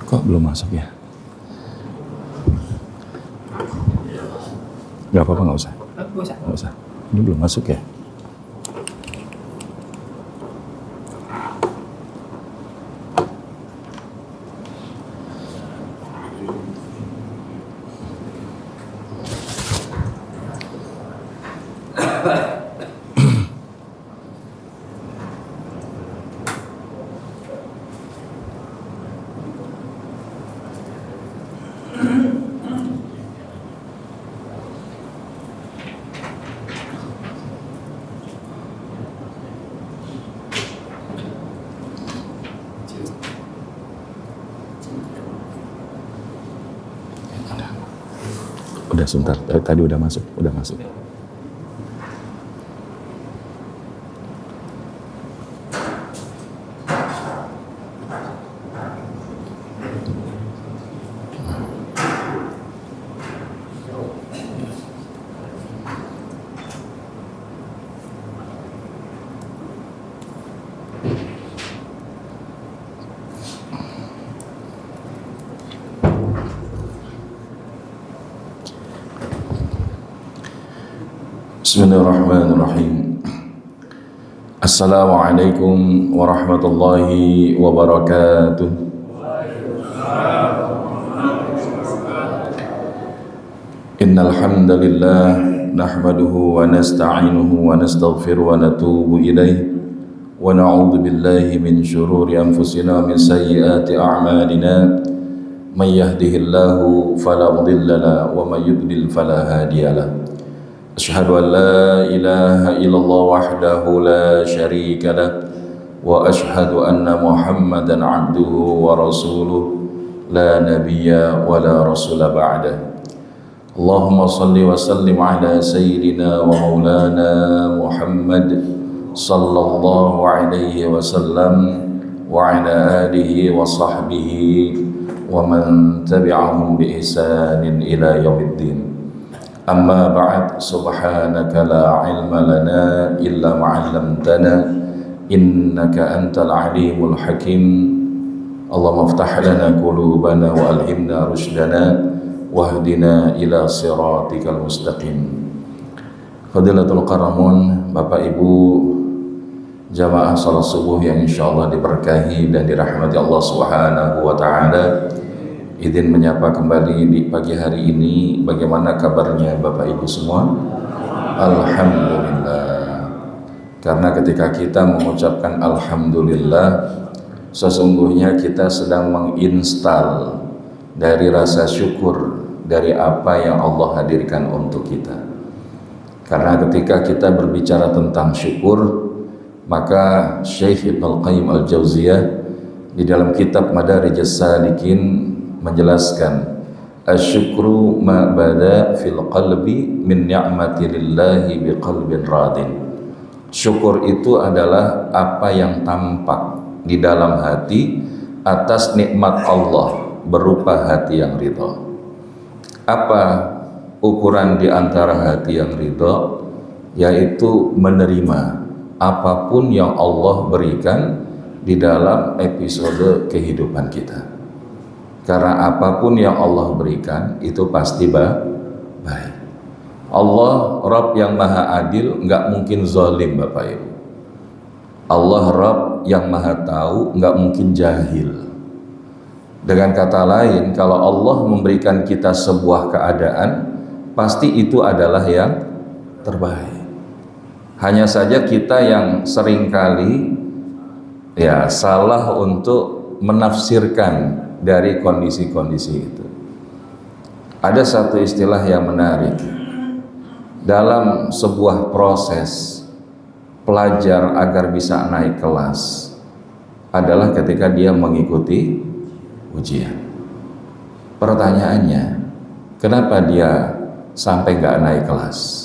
Kok belum masuk ya? Gak apa-apa, gak usah. Gak usah. Ini belum masuk ya? Udah sebentar, tadi udah masuk. Bismillahirrahmanirrahim. Assalamualaikum warahmatullahi wabarakatuh. Innal hamdalillah nahmaduhu wa nasta'inuhu wa nastaghfiruhu wa natubu ilaih wa na'udzu billahi min shururi anfusina min sayyiati a'malina may yahdihillahu fala mudilla lahu wa may yudlil fala hadiya lahu. Asyhadu an la ilaha illallah wahdahu la syarika lah wa asyhadu anna Muhammadan abduhu wa rasuluh la nabiyya wa la rasula ba'dah. Allahumma salli wa sallim ala sayyidina wa maulana Muhammad sallallahu alaihi wasallam wa ala alihi wa sahbihi wa man tabi'ahum bi ihsanin ila yaumiddin. Amma ba'd, subhanaka la ilma lana illa ma'allamtana innaka antal alimul hakim. Allahumma aftah lana qulubana wa alhimna rushdana wahdina ila siratikal mustaqim. Fadilatul Qaramun, Bapak Ibu jamaah salat subuh yang insyaallah diberkahi dan dirahmati Allah Subhanahu wa taala. Izin menyapa kembali di pagi hari ini. Bagaimana kabarnya Bapak Ibu semua? Alhamdulillah. Karena ketika kita mengucapkan Alhamdulillah, sesungguhnya kita sedang menginstal dari rasa syukur dari apa yang Allah hadirkan untuk kita. Karena ketika kita berbicara tentang syukur, maka Syekh Ibnu Qayyim Al-Jauziyah di dalam kitab Madarijus Salikin menjelaskan asyukru ma bada fil qalbi min ni'mati lillahi biqalbin radin. Syukur itu adalah apa yang tampak di dalam hati atas nikmat Allah berupa hati yang ridha. Apa ukuran di antara hati yang ridha? Yaitu menerima apapun yang Allah berikan di dalam episode kehidupan kita. Karena apapun yang Allah berikan itu pasti baik. Allah Rabb yang maha adil, nggak mungkin zalim Bapak Ibu. Allah Rabb yang maha tahu, nggak mungkin jahil. Dengan kata lain, kalau Allah memberikan kita sebuah keadaan, pasti itu adalah yang terbaik. Hanya saja kita yang seringkali ya salah untuk menafsirkan dari kondisi-kondisi itu. Ada satu istilah yang menarik dalam sebuah proses pelajar agar bisa naik kelas adalah ketika dia mengikuti ujian. Pertanyaannya, kenapa dia sampai nggak naik kelas?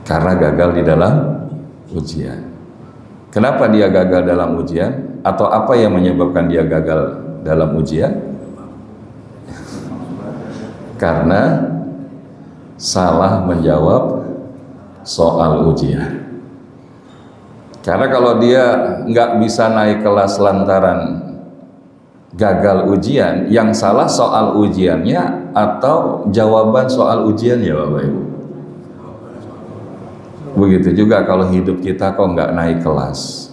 Karena gagal di dalam ujian. Kenapa dia gagal dalam ujian? Atau apa yang menyebabkan dia gagal dalam ujian? Karena salah menjawab soal ujian. Karena kalau dia nggak bisa naik kelas lantaran gagal ujian, yang salah soal ujiannya atau jawaban soal ujiannya, Bapak Ibu. Begitu juga kalau hidup kita kok nggak naik kelas,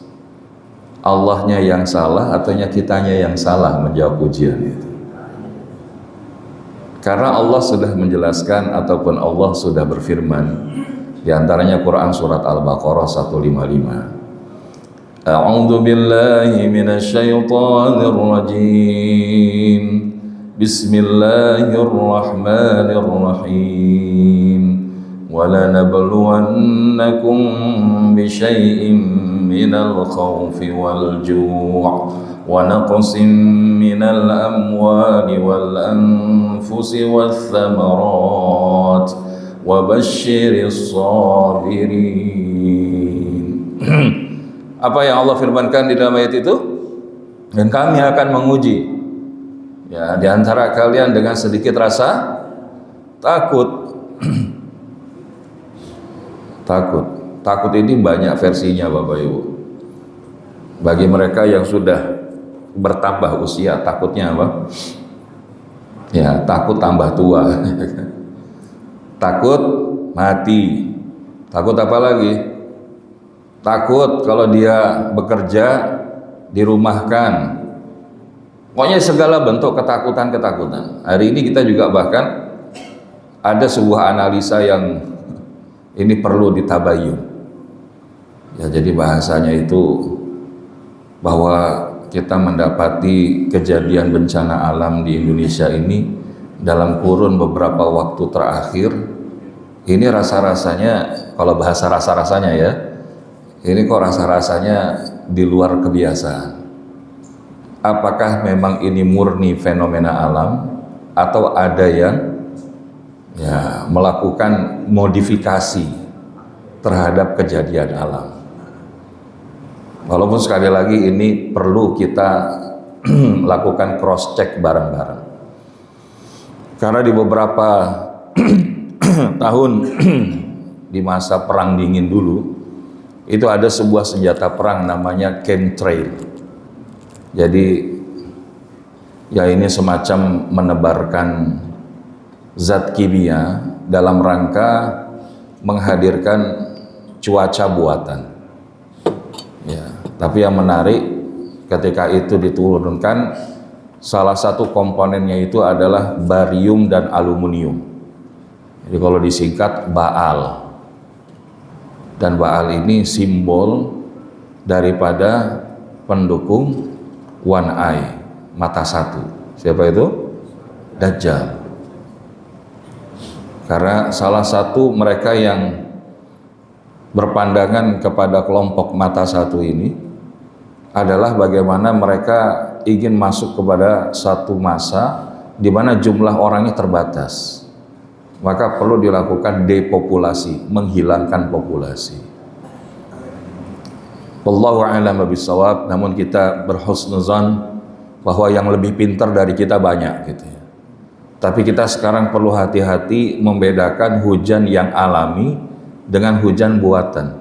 Allahnya yang salah atau kitanya yang salah menjawab ujian itu. Karena Allah sudah menjelaskan ataupun Allah sudah berfirman di antaranya Quran surat Al-Baqarah 155. A'udzu billahi minasyaitonir rajim. Bismillahirrahmanirrahim. وَلَنَبْلُوَنَّكُمْ بِشَيْءٍ مِّنَ الْخَوْفِ وَالْجُوعِ وَنَقْصٍ مِّنَ الْأَمْوَالِ وَالْأَنفُسِ وَالثَّمَرَاتِ وَبَشِّرِ الصَّابِرِينَ. Apa yang Allah firmankan di dalam ayat itu? Dan kami akan menguji ya di antara kalian dengan sedikit rasa takut. Takut ini banyak versinya, Bapak Ibu. Bagi mereka yang sudah bertambah usia, takutnya apa? Ya, takut tambah tua. Takut mati. Takut apa lagi? Takut kalau dia bekerja dirumahkan. Pokoknya segala bentuk ketakutan-ketakutan. Hari ini kita juga bahkan ada sebuah analisa yang ini perlu ditabayun. Ya, jadi bahasanya itu bahwa kita mendapati kejadian bencana alam di Indonesia ini dalam kurun beberapa waktu terakhir ini rasa-rasanya, kalau bahasa rasa-rasanya ya, ini kok rasa-rasanya di luar kebiasaan. Apakah memang ini murni fenomena alam atau ada yang ya melakukan modifikasi terhadap kejadian alam? Walaupun sekali lagi ini perlu kita lakukan cross check bareng-bareng, karena di beberapa tahun di masa perang dingin dulu itu ada sebuah senjata perang namanya chemtrail. Jadi ya ini semacam menebarkan zat kimia dalam rangka menghadirkan cuaca buatan. Ya, tapi yang menarik ketika itu diturunkan, salah satu komponennya itu adalah barium dan aluminium. Jadi kalau disingkat Baal. Dan Baal ini simbol daripada pendukung one eye, mata satu. Siapa itu? Dajjal. Karena salah satu mereka yang berpandangan kepada kelompok mata satu ini adalah bagaimana mereka ingin masuk kepada satu masa di mana jumlah orangnya terbatas. Maka perlu dilakukan depopulasi, menghilangkan populasi. Wallahu a'lam bishawab. Namun kita berhusnuzan bahwa yang lebih pintar dari kita banyak gitu ya. Tapi kita sekarang perlu hati-hati membedakan hujan yang alami dengan hujan buatan.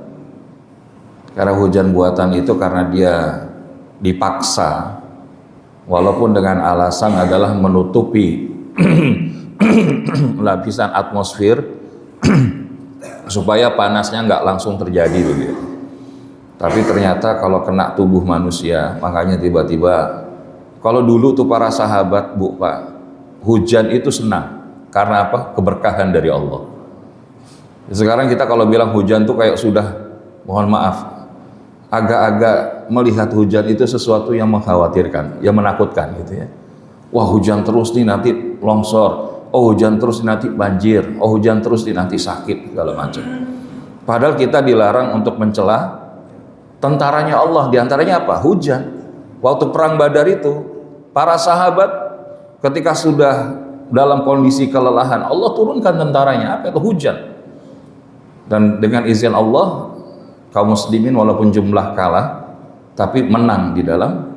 Karena hujan buatan itu karena dia dipaksa, walaupun dengan alasan adalah menutupi lapisan atmosfer supaya panasnya nggak langsung terjadi begitu. Tapi ternyata kalau kena tubuh manusia, makanya tiba-tiba kalau dulu tuh para sahabat, Bu, Pak, hujan itu senang. Karena apa? Keberkahan dari Allah. Sekarang kita kalau bilang hujan tuh kayak sudah, mohon maaf, agak-agak melihat hujan itu sesuatu yang mengkhawatirkan, yang menakutkan gitu ya. Wah, hujan terus nih nanti longsor, oh hujan terus nih nanti banjir, oh hujan terus nih nanti sakit, segala macam. Padahal kita dilarang untuk mencela tentaranya Allah, diantaranya apa? Hujan. Waktu perang Badar itu, para sahabat ketika sudah dalam kondisi kelelahan, Allah turunkan tentaranya, apa itu? Hujan. Dan dengan izin Allah, kaum muslimin walaupun jumlah kalah, tapi menang di dalam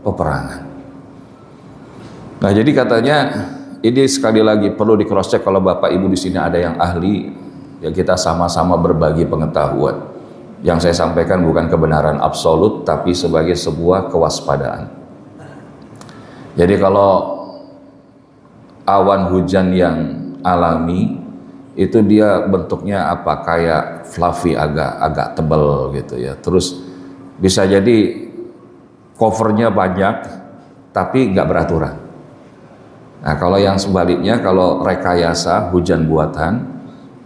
peperangan. Nah, jadi katanya ini sekali lagi perlu di cross check kalau Bapak Ibu di sini ada yang ahli, ya kita sama-sama berbagi pengetahuan. Yang saya sampaikan bukan kebenaran absolut, tapi sebagai sebuah kewaspadaan. Jadi kalau awan hujan yang alami itu dia bentuknya apa, kayak fluffy, agak tebal gitu ya. Terus bisa jadi covernya banyak tapi nggak beraturan. Nah, kalau yang sebaliknya, kalau rekayasa hujan buatan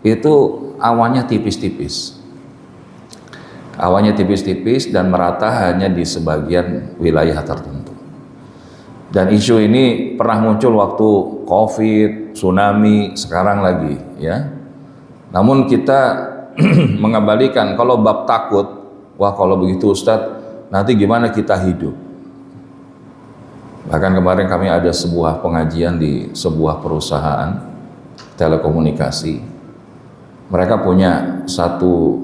itu awannya tipis-tipis. Awannya tipis-tipis dan merata hanya di sebagian wilayah tertentu. Dan isu ini pernah muncul waktu COVID, tsunami, sekarang lagi ya. Namun kita mengembalikan kalau bab takut, wah kalau begitu Ustadz, nanti gimana kita hidup? Bahkan kemarin kami ada sebuah pengajian di sebuah perusahaan telekomunikasi. Mereka punya satu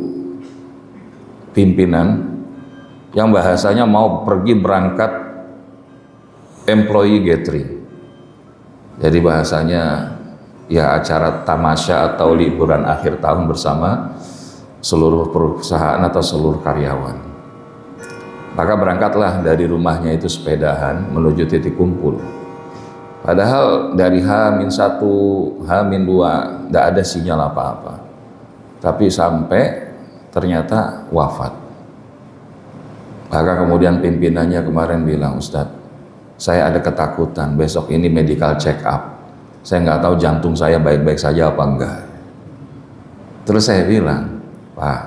pimpinan yang bahasanya mau pergi berangkat employee gathering. Jadi bahasanya ya acara tamasya atau liburan akhir tahun bersama seluruh perusahaan atau seluruh karyawan. Maka berangkatlah dari rumahnya itu sepedahan menuju titik kumpul. Padahal dari H-1, H-2 tidak ada sinyal apa-apa. Tapi sampai ternyata wafat. Maka kemudian pimpinannya kemarin bilang, Ustadz, saya ada ketakutan besok ini medical check up. Saya nggak tahu jantung saya baik-baik saja apa enggak. Terus saya bilang, Pak,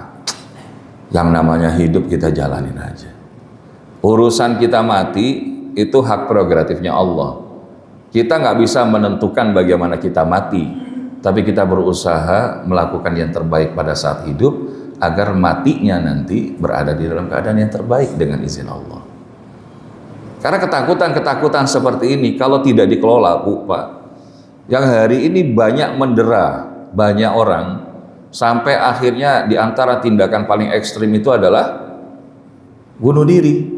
yang namanya hidup kita jalanin aja. Urusan kita mati itu hak prerogatifnya Allah. Kita nggak bisa menentukan bagaimana kita mati, tapi kita berusaha melakukan yang terbaik pada saat hidup agar matinya nanti berada di dalam keadaan yang terbaik dengan izin Allah. Karena ketakutan-ketakutan seperti ini kalau tidak dikelola, Bu, Pak, yang hari ini banyak mendera banyak orang, sampai akhirnya di antara tindakan paling ekstrim itu adalah bunuh diri.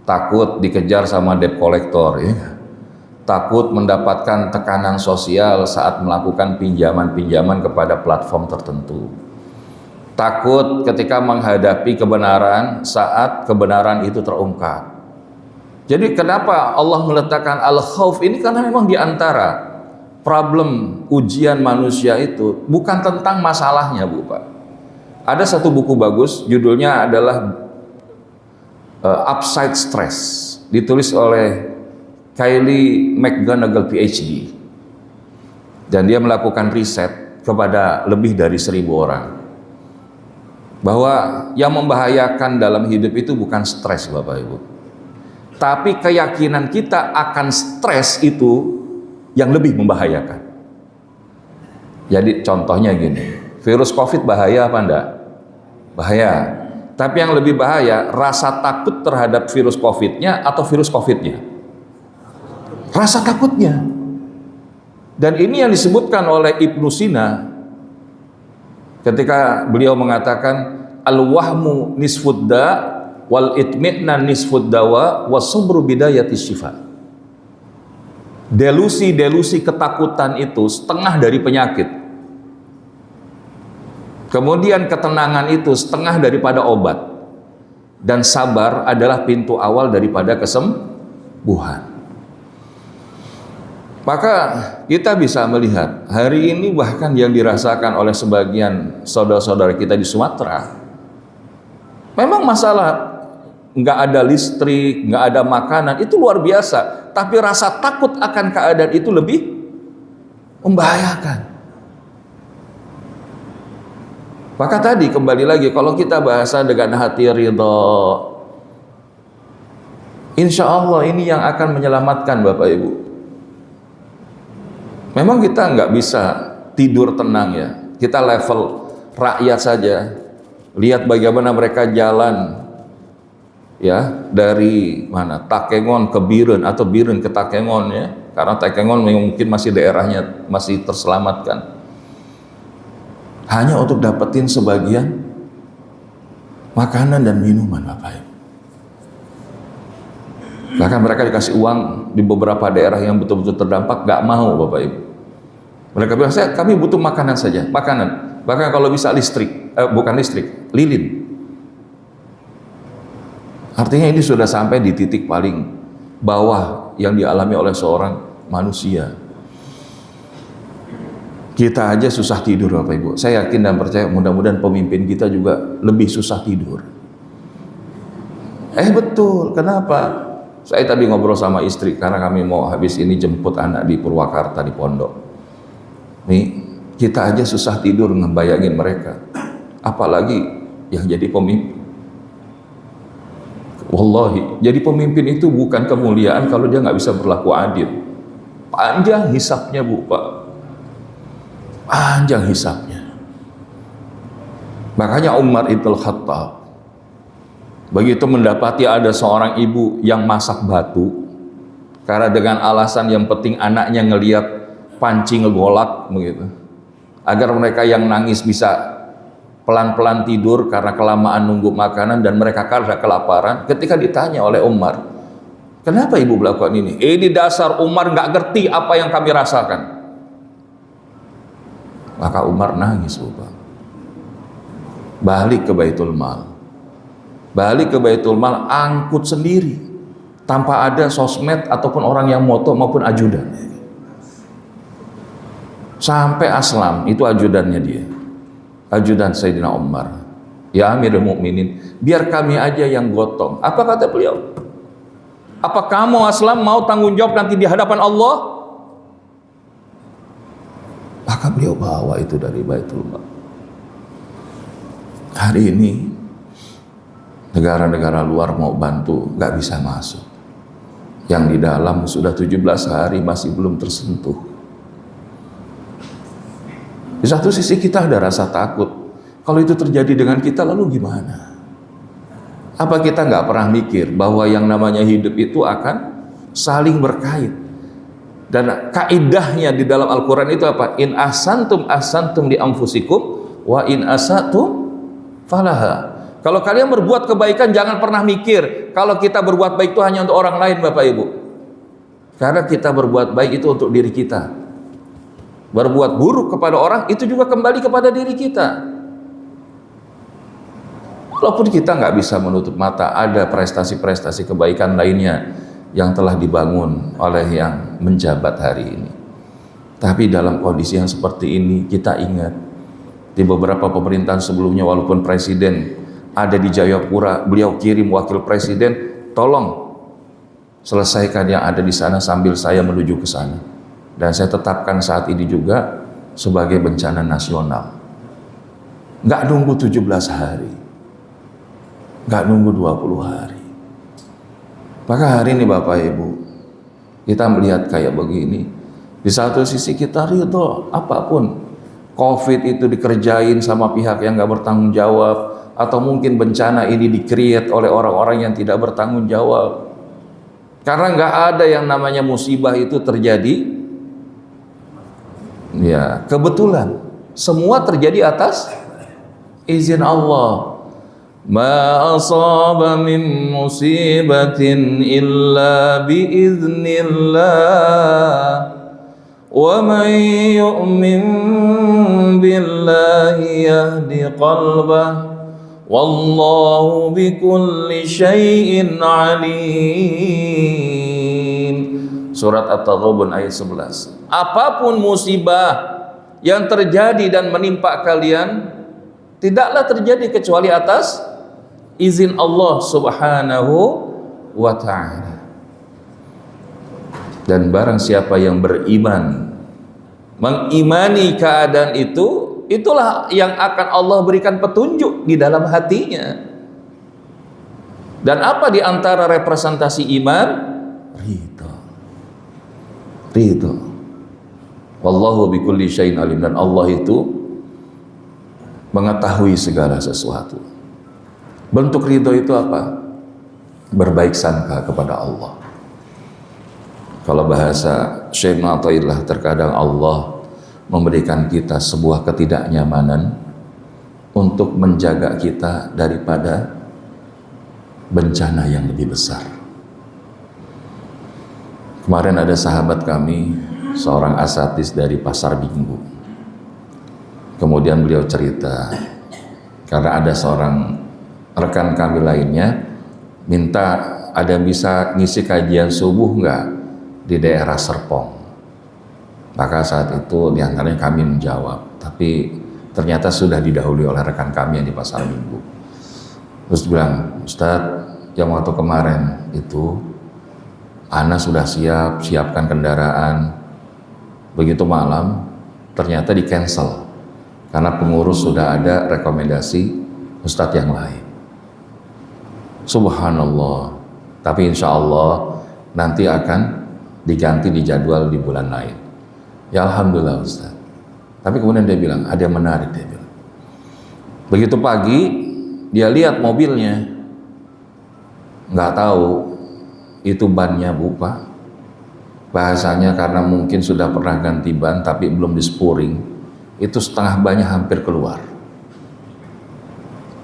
Takut dikejar sama debt collector, ya. Takut mendapatkan tekanan sosial saat melakukan pinjaman-pinjaman kepada platform tertentu. Takut ketika menghadapi kebenaran saat kebenaran itu terungkap. Jadi kenapa Allah meletakkan al-khauf ini? Karena memang diantara problem ujian manusia itu bukan tentang masalahnya, Bu, Pak. Ada satu buku bagus, judulnya adalah Upside Stress, ditulis oleh Kylie McGonigal PhD, dan dia melakukan riset kepada lebih dari 1.000 orang bahwa yang membahayakan dalam hidup itu bukan stres, Bapak Ibu, tapi keyakinan kita akan stres itu yang lebih membahayakan. Jadi contohnya gini, virus COVID bahaya apa enggak? Bahaya. Tapi yang lebih bahaya, rasa takut terhadap virus COVID-nya atau virus COVID-nya? Rasa takutnya. Dan ini yang disebutkan oleh Ibnu Sina ketika beliau mengatakan al-wahmu nisfudda wal itmi'nan nisfud dawa wasubru bidayatis syifa. Delusi-delusi ketakutan itu setengah dari penyakit. Kemudian ketenangan itu setengah daripada obat. Dan sabar adalah pintu awal daripada kesembuhan. Maka kita bisa melihat hari ini bahkan yang dirasakan oleh sebagian saudara-saudara kita di Sumatera, memang masalah nggak ada listrik, nggak ada makanan, itu luar biasa. Tapi rasa takut akan keadaan itu lebih membahayakan. Maka tadi kembali lagi, kalau kita bahasa dengan hati ridha, insya Allah ini yang akan menyelamatkan Bapak Ibu. Memang kita nggak bisa tidur tenang ya, kita level rakyat saja. Lihat bagaimana mereka jalan ya, dari mana, Takengon ke Biren atau Biren ke Takengon ya, karena Takengon mungkin masih daerahnya masih terselamatkan, hanya untuk dapetin sebagian makanan dan minuman Bapak Ibu. Bahkan mereka dikasih uang di beberapa daerah yang betul-betul terdampak, gak mau Bapak Ibu. Mereka bilang, kami butuh makanan saja, makanan. Bahkan kalau bisa listrik, bukan listrik, lilin. Artinya ini sudah sampai di titik paling bawah yang dialami oleh seorang manusia. Kita aja susah tidur Bapak Ibu. Saya yakin dan percaya mudah-mudahan pemimpin kita juga lebih susah tidur. Betul, kenapa? Saya tadi ngobrol sama istri karena kami mau habis ini jemput anak di Purwakarta di pondok. Nih, kita aja susah tidur ngebayangin mereka. Apalagi yang jadi pemimpin. Wallahi, jadi pemimpin itu bukan kemuliaan kalau dia nggak bisa berlaku adil. Panjang hisapnya Bu, Pak. Panjang hisapnya. Makanya Umar ibn Khattab begitu mendapati ada seorang ibu yang masak batu karena dengan alasan yang penting anaknya ngelihat panci ngegolak begitu, agar mereka yang nangis bisa pelan-pelan tidur karena kelamaan nunggu makanan dan mereka karena kelaparan. Ketika ditanya oleh Umar, kenapa ibu melakukan ini? Ini dasar Umar nggak ngerti apa yang kami rasakan. Maka Umar nangis Bapak. Balik ke Baitul Mal. Balik ke Baitul Mal, angkut sendiri tanpa ada sosmed ataupun orang yang moto maupun ajudan. Sampai Aslam, itu ajudannya dia, ajudan Sayyidina Umar. Ya Amirul Mukminin, biar kami aja yang gotong. Apa kata beliau? Apa kamu Aslam mau tanggung jawab nanti di hadapan Allah? Maka beliau bawa itu dari Baitul Mal. Hari ini negara-negara luar mau bantu nggak bisa masuk. Yang di dalam sudah 17 hari masih belum tersentuh. Di satu sisi kita ada rasa takut. Kalau itu terjadi dengan kita lalu gimana? Apa kita nggak pernah mikir bahwa yang namanya hidup itu akan saling berkait? Dan kaidahnya di dalam Al-Quran itu apa? In ahsantum ahsantum li anfusikum wa in asatum falaha. Kalau kalian berbuat kebaikan jangan pernah mikir kalau kita berbuat baik itu hanya untuk orang lain Bapak Ibu. Karena kita berbuat baik itu untuk diri kita. Berbuat buruk kepada orang itu juga kembali kepada diri kita. Walaupun kita nggak bisa menutup mata ada prestasi-prestasi kebaikan lainnya yang telah dibangun oleh yang menjabat hari ini. Tapi dalam kondisi yang seperti ini kita ingat di beberapa pemerintahan sebelumnya walaupun presiden ada di Jayapura, beliau kirim wakil presiden, tolong selesaikan yang ada di sana sambil saya menuju ke sana. Dan saya tetapkan saat ini juga sebagai bencana nasional. Nggak nunggu 17 hari, nggak nunggu 20 hari. Maka hari ini Bapak Ibu, kita melihat kayak begini. Di satu sisi kita ridho, apapun COVID itu dikerjain sama pihak yang nggak bertanggung jawab, atau mungkin bencana ini di-create oleh orang-orang yang tidak bertanggung jawab. Karena nggak ada yang namanya musibah itu terjadi ya kebetulan. Semua terjadi atas izin Allah. Ma asaba min musibatin illa biiznillah wa man yu'min billahi yahdi qalbah wallahu bikulli syai'in alim. Surat At-Taghabun ayat 11. Apapun musibah yang terjadi dan menimpa kalian tidaklah terjadi kecuali atas izin Allah Subhanahu wa ta'ala. Dan barang siapa yang beriman, mengimani keadaan itu, itulah yang akan Allah berikan petunjuk di dalam hatinya. Dan apa di antara representasi iman? Ridho. Ridho. Wallahu bikulli syai'in alim, dan Allah itu mengetahui segala sesuatu. Bentuk ridho itu apa? Berbaik sangka kepada Allah. Kalau bahasa Syekh Athaillah, terkadang Allah memberikan kita sebuah ketidaknyamanan untuk menjaga kita daripada bencana yang lebih besar. Kemarin ada sahabat kami, seorang asatis dari Pasar Minggu. Kemudian beliau cerita, karena ada seorang rekan kami lainnya minta ada bisa ngisi kajian subuh nggak di daerah Serpong. Maka saat itu diantaranya kami menjawab, tapi ternyata sudah didahului oleh rekan kami yang di Pasar Minggu. Terus bilang, Ustadz, yang waktu kemarin itu Ana sudah siapkan kendaraan. Begitu malam ternyata di cancel karena pengurus sudah ada rekomendasi Ustadz yang lain. Subhanallah. Tapi insya Allah nanti akan diganti di jadwal di bulan lain. Ya Alhamdulillah Ustadz. Tapi kemudian dia bilang, ada yang menarik, dia bilang. Begitu pagi dia lihat mobilnya, nggak tahu itu bannya Pak. Bahasanya karena mungkin sudah pernah ganti ban tapi belum dispuring, itu setengah bannya hampir keluar.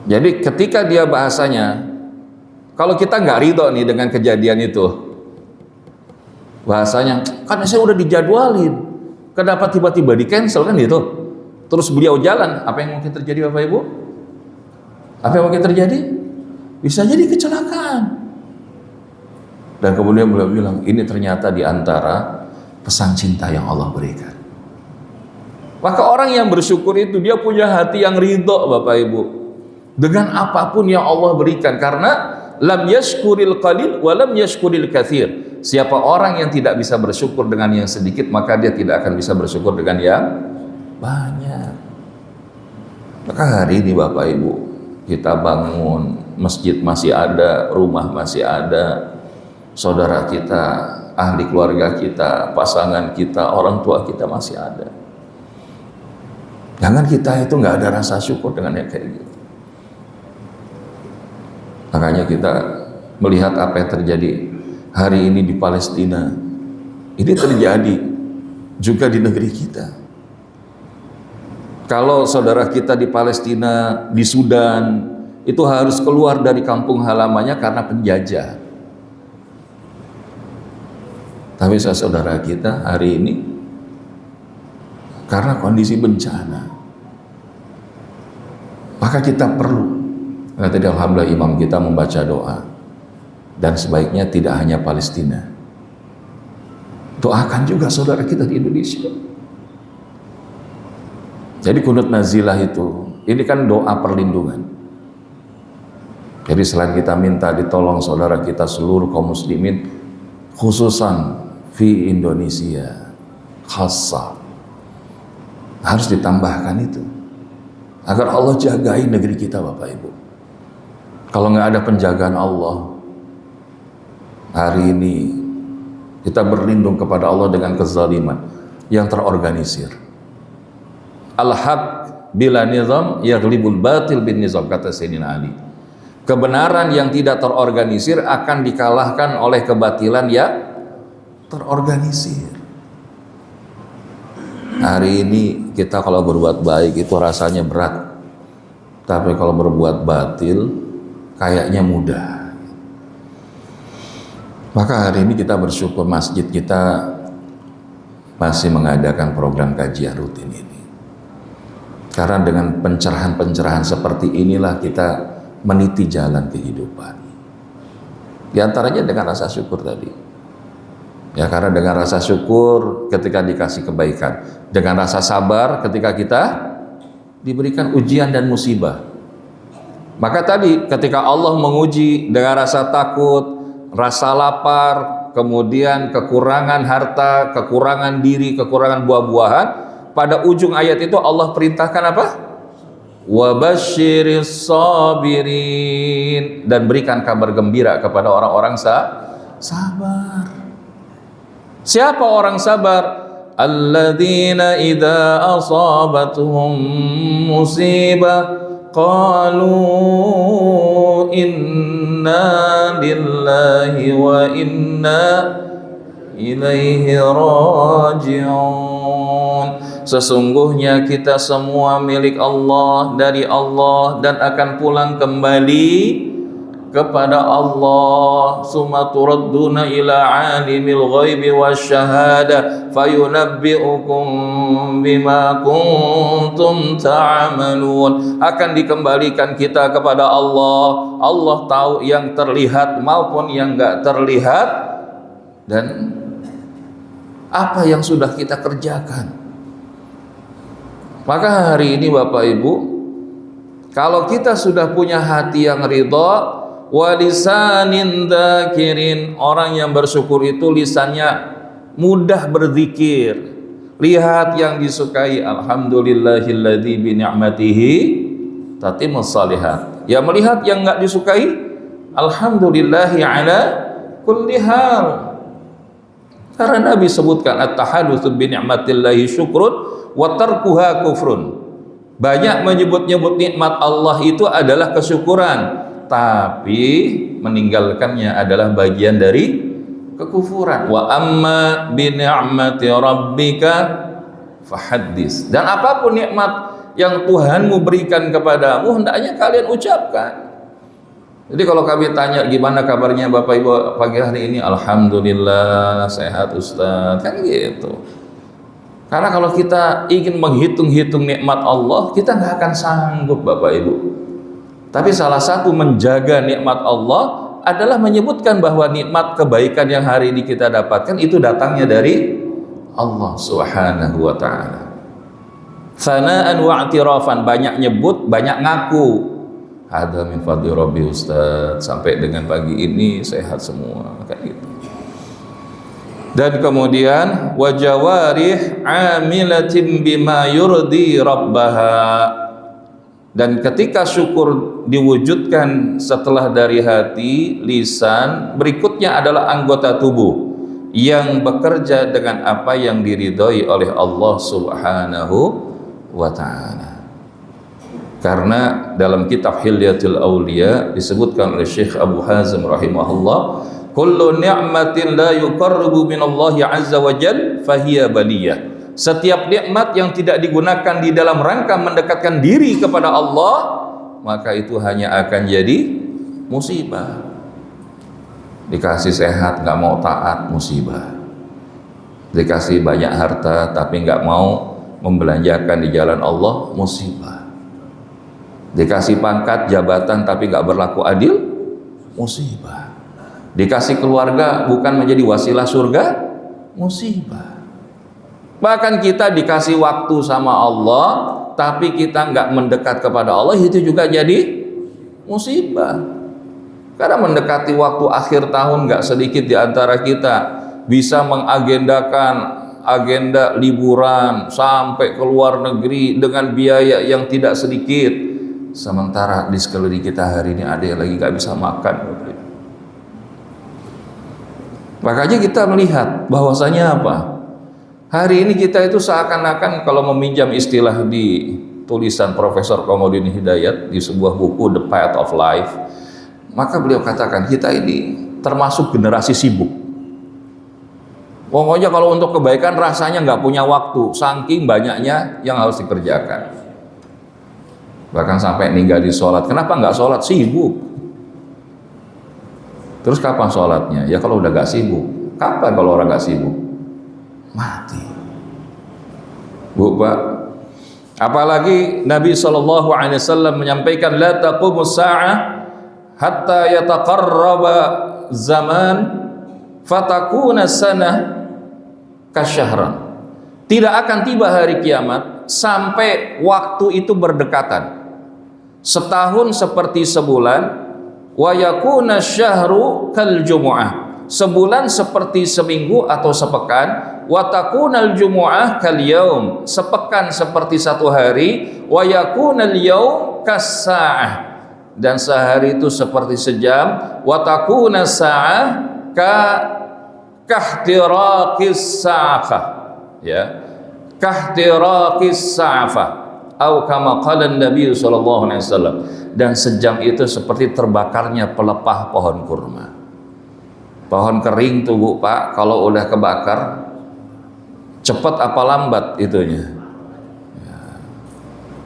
Jadi ketika dia bahasanya, kalau kita nggak ridho nih dengan kejadian itu, bahasanya kan saya udah dijadwalin, kenapa tiba-tiba di cancel kan gitu. Terus beliau jalan, apa yang mungkin terjadi Bapak Ibu? Apa yang mungkin terjadi? Bisa jadi kecelakaan. Dan kemudian beliau bilang, ini ternyata di antara pesan cinta yang Allah berikan. Maka orang yang bersyukur itu dia punya hati yang ridho Bapak Ibu dengan apapun yang Allah berikan, karena lam yashkuril qalil wa lam yashkuril katsir. Siapa orang yang tidak bisa bersyukur dengan yang sedikit, maka dia tidak akan bisa bersyukur dengan yang banyak. Maka hari ini Bapak Ibu, kita bangun, masjid masih ada, rumah masih ada, saudara kita, ahli keluarga kita, pasangan kita, orang tua kita masih ada. Jangan kita itu nggak ada rasa syukur dengan yang kayak gitu. Makanya kita melihat apa yang terjadi hari ini di Palestina, ini terjadi juga di negeri kita. Kalau saudara kita di Palestina, di Sudan, itu harus keluar dari kampung halamannya karena penjajah. Tapi saudara kita hari ini karena kondisi bencana, maka kita perlu. Nah, tadi alhamdulillah imam kita membaca doa, dan sebaiknya tidak hanya Palestina, doakan juga saudara kita di Indonesia. Jadi kunut nazilah itu, ini kan doa perlindungan. Jadi selain kita minta ditolong saudara kita seluruh kaum muslimin, khususan fi Indonesia khassa, harus ditambahkan itu agar Allah jagai negeri kita Bapak Ibu. Kalau nggak ada penjagaan Allah, hari ini kita berlindung kepada Allah dengan kezaliman yang terorganisir. Al-haq bila nizam yaghlibul batil bin nizam, kata Sayyidina Ali. Kebenaran yang tidak terorganisir akan dikalahkan oleh kebatilan yang terorganisir. Hari ini kita kalau berbuat baik itu rasanya berat, tapi kalau berbuat batil kayaknya mudah. Maka hari ini kita bersyukur masjid kita masih mengadakan program kajian rutin ini, karena dengan pencerahan-pencerahan seperti inilah kita meniti jalan kehidupan. Di antaranya dengan rasa syukur tadi. Ya, karena dengan rasa syukur ketika dikasih kebaikan, dengan rasa sabar ketika kita diberikan ujian dan musibah. Maka tadi ketika Allah menguji dengan rasa takut, rasa lapar, kemudian kekurangan harta, kekurangan diri, kekurangan buah-buahan, pada ujung ayat itu Allah perintahkan apa? Wabasyiris sabirin, dan berikan kabar gembira kepada orang-orang sabar. Siapa orang sabar? Alladzina idza asabatuhum musibah qalu inna lillahi wa inna ilaihi raji'un. Sesungguhnya kita semua milik Allah, dari Allah, dan akan pulang kembali kepada Allah. Summa turadduna ila alimil ghaibi wasyahada fayunabbi'ukum bima kuntum ta'malun. Akan dikembalikan kita kepada Allah. Allah tahu yang terlihat maupun yang enggak terlihat, dan apa yang sudah kita kerjakan. Maka hari ini Bapak Ibu, kalau kita sudah punya hati yang ridha, walisanin dzakirin, orang yang bersyukur itu lisannya mudah berzikir. Lihat yang disukai, alhamdulillahilladzi bi ni'matihi tatimmus shalihat. Ya, melihat yang enggak disukai, alhamdulillahi ala kulli hal. Karena Nabi sebutkan at-tahadutsu bi ni'matillahi syukrun wa tarkuha kufrun. Banyak menyebut-nyebut nikmat Allah itu adalah kesyukuran, tapi meninggalkannya adalah bagian dari kekufuran. Wa amma bi ni'mati rabbika fahaddits. Dan apapun nikmat yang Tuhanmu berikan kepadamu, hendaknya kalian ucapkan. Jadi kalau kami tanya gimana kabarnya Bapak Ibu pagi hari ini, alhamdulillah sehat Ustaz, kan gitu. Karena kalau kita ingin menghitung-hitung nikmat Allah, kita nggak akan sanggup Bapak Ibu. Tapi salah satu menjaga nikmat Allah adalah menyebutkan bahwa nikmat kebaikan yang hari ini kita dapatkan itu datangnya dari Allah Subhanahu wa ta'ala. Sana'an wa i'tirafan, banyak nyebut, banyak ngaku. Ada min fadli Rabbi Ustaz, sampai dengan pagi ini sehat semua, kan gitu. Dan kemudian wajawarih amilatin bima yurdi rabbaha. Dan ketika syukur diwujudkan setelah dari hati, lisan, berikutnya adalah anggota tubuh yang bekerja dengan apa yang diridhoi oleh Allah Subhanahu wa ta'ala. Karena dalam kitab Hilyatul Auliya disebutkan oleh Syekh Abu Hazim rahimahullah, kullu ni'matin la yuqarribu minallahi azza wa jal fahiya baliyah. Setiap nikmat yang tidak digunakan di dalam rangka mendekatkan diri kepada Allah, maka itu hanya akan jadi musibah. Dikasih sehat nggak mau taat, musibah. Dikasih banyak harta tapi nggak mau membelanjakan di jalan Allah, musibah. Dikasih pangkat, jabatan tapi nggak berlaku adil, musibah. Dikasih keluarga bukan menjadi wasilah surga, musibah. Bahkan kita dikasih waktu sama Allah tapi kita nggak mendekat kepada Allah, itu juga jadi musibah. Karena mendekati waktu akhir tahun, nggak sedikit di antara kita bisa mengagendakan agenda liburan sampai ke luar negeri dengan biaya yang tidak sedikit. Sementara di sekeliling kita hari ini ada yang lagi nggak bisa makan. Makanya kita melihat bahwasanya apa? Hari ini kita itu seakan-akan, kalau meminjam istilah di tulisan Profesor Komodin Hidayat di sebuah buku The Path of Life, maka beliau katakan kita ini termasuk generasi sibuk. Pokoknya kalau untuk kebaikan rasanya nggak punya waktu, saking banyaknya yang harus dikerjakan. Bahkan sampai ninggalin sholat. Kenapa nggak sholat? Sibuk. Terus kapan sholatnya? Ya kalau udah nggak sibuk. Kapan kalau orang nggak sibuk? Mati. Bu, Pak. Apalagi Nabi SAW menyampaikan, la taqumus sa'ah hatta yataqarraba zaman fatakuna sanah kasyahran. Tidak akan tiba hari kiamat sampai waktu itu berdekatan. Setahun seperti sebulan, wa yakuna syahru kal jumu'ah. Sebulan seperti seminggu atau sepekan, wa takunal jumu'ah kal yaum, sepekan seperti satu hari, wa yakunal yaum kas-sa'ah, dan sehari itu seperti sejam, wa takuna sa'ah kahtiraqis sa'afah, ya, kahtiraqis sa'afah, atau kama qala Nabi sallallahu alaihi wasallam, dan sejam itu seperti terbakarnya pelepah pohon kurma. Pohon kering tuh Bu, Pak, kalau udah kebakar cepat apa lambat itunya, ya.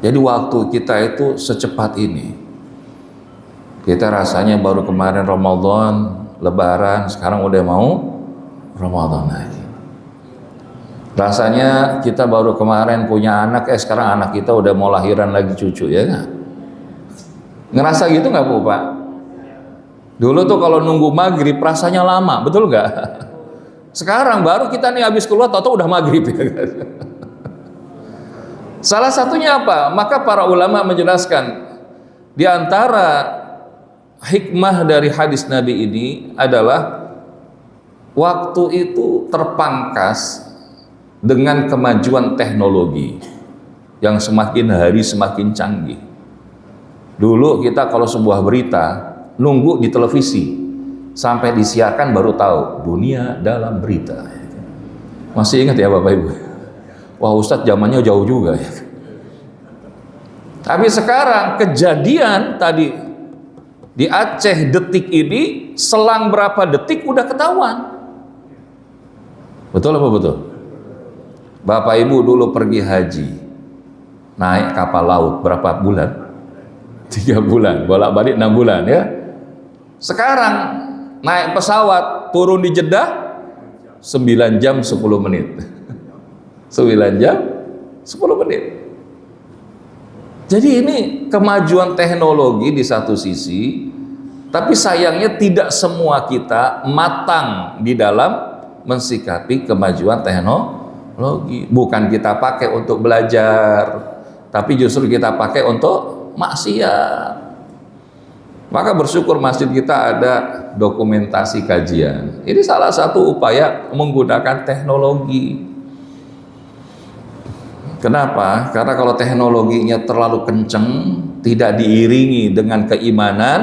Jadi waktu kita itu secepat ini. Kita rasanya baru kemarin Ramadan, Lebaran, sekarang udah mau Ramadan lagi. Rasanya kita baru kemarin punya anak, sekarang anak kita udah mau lahiran lagi cucu, ya nggak? Ngerasa gitu nggak Bu, Pak? Dulu tuh kalau nunggu maghrib rasanya lama, betul nggak? Sekarang baru kita nih habis keluar, tahu-tahu udah maghrib, ya kan? Salah satunya apa? Maka para ulama menjelaskan, di antara hikmah dari hadis Nabi ini adalah waktu itu terpangkas dengan kemajuan teknologi yang semakin hari semakin canggih. Dulu kita kalau sebuah berita nunggu di televisi sampai disiarkan baru tahu dunia dalam berita. Masih ingat ya Bapak Ibu? Wah, Ustadz zamannya jauh juga ya. Tapi sekarang kejadian tadi di Aceh detik ini, selang berapa detik udah ketahuan. Betul apa betul? Bapak Ibu dulu pergi haji, naik kapal laut berapa bulan? 3 bulan, bolak-balik 6 bulan ya. Sekarang naik pesawat, turun di Jeddah 9 jam 10 menit. 9 jam 10 menit. Jadi ini kemajuan teknologi di satu sisi, tapi sayangnya tidak semua kita matang di dalam mensikapi kemajuan teknologi. Bukan kita pakai untuk belajar, tapi justru kita pakai untuk maksiat. Maka bersyukur masjid kita ada dokumentasi kajian. Ini salah satu upaya menggunakan teknologi. Kenapa? Karena kalau teknologinya terlalu kenceng, tidak diiringi dengan keimanan,